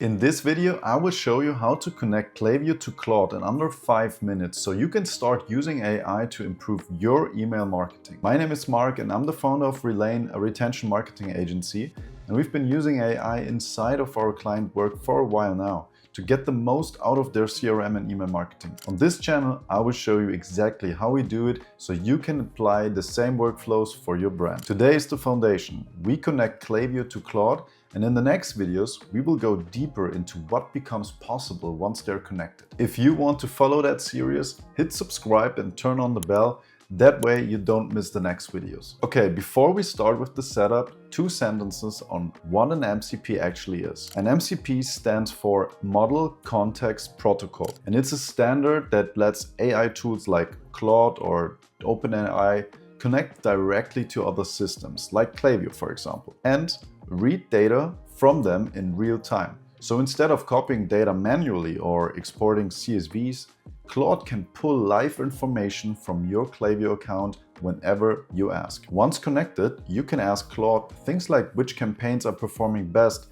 In this video, I will show you how to connect Klaviyo to Claude in under 5 minutes so you can start using AI to improve your email marketing. My name is Marc and I'm the founder of Relane, a retention marketing agency, and we've been using AI inside of our client work for a while now to get the most out of their CRM and email marketing. On this channel, I will show you exactly how we do it so you can apply the same workflows for your brand. Today is the foundation. We connect Klaviyo to Claude, and in the next videos, we will go deeper into what becomes possible once they're connected. If you want to follow that series, hit subscribe and turn on the bell. That way you don't miss the next videos. Okay, before we start with the setup, 2 sentences on what an MCP actually is. An MCP stands for Model Context Protocol, and it's a standard that lets AI tools like Claude or OpenAI connect directly to other systems, like Klaviyo for example, and read data from them in real time. So instead of copying data manually or exporting CSVs, Claude can pull live information from your Klaviyo account whenever you ask. Once connected, you can ask Claude things like which campaigns are performing best,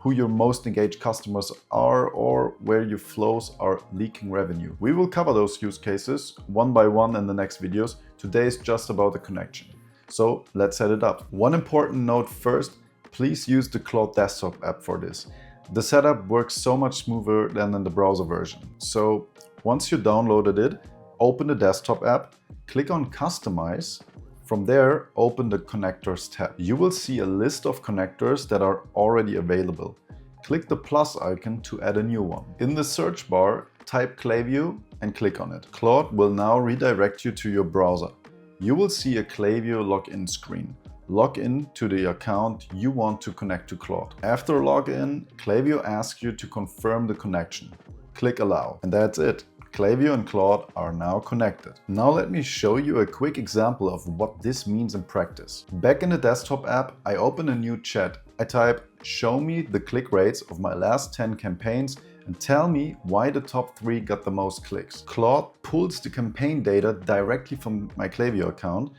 who your most engaged customers are, or where your flows are leaking revenue. We will cover those use cases one by one in the next videos. Today is just about the connection. So let's set it up. One important note first, please use the Claude desktop app for this. The setup works so much smoother than in the browser version. So once you downloaded it, open the desktop app, click on Customize. From there, open the Connectors tab. You will see a list of connectors that are already available. Click the plus icon to add a new one. In the search bar, type Klaviyo and click on it. Claude will now redirect you to your browser. You will see a Klaviyo login screen. Log in to the account you want to connect to Claude. After login, Klaviyo asks you to confirm the connection. Click Allow, and that's it. Klaviyo and Claude are now connected. Now let me show you a quick example of what this means in practice. Back in the desktop app, I open a new chat. I type, show me the click rates of my last 10 campaigns and tell me why the top 3 got the most clicks. Claude pulls the campaign data directly from my Klaviyo account,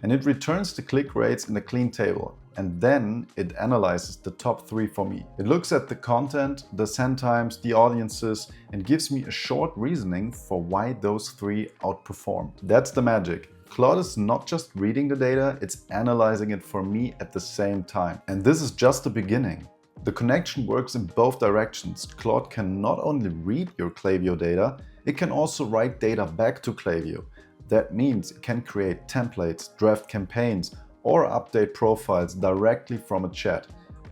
and it returns the click rates in a clean table, and then it analyzes the top 3 for me. It looks at the content, the send times, the audiences, and gives me a short reasoning for why those 3 outperformed. That's the magic. Claude is not just reading the data, it's analyzing it for me at the same time. And this is just the beginning. The connection works in both directions. Claude can not only read your Klaviyo data, it can also write data back to Klaviyo. That means it can create templates, draft campaigns, or update profiles directly from a chat.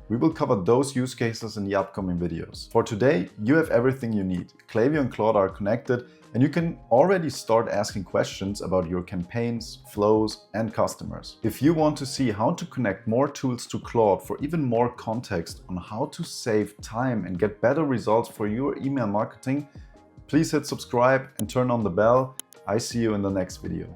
We will cover those use cases in the upcoming videos. For today, you have everything you need. Klaviyo and Claude are connected, and you can already start asking questions about your campaigns, flows, and customers. If you want to see how to connect more tools to Claude for even more context on how to save time and get better results for your email marketing, please hit subscribe and turn on the bell. I see you in the next video.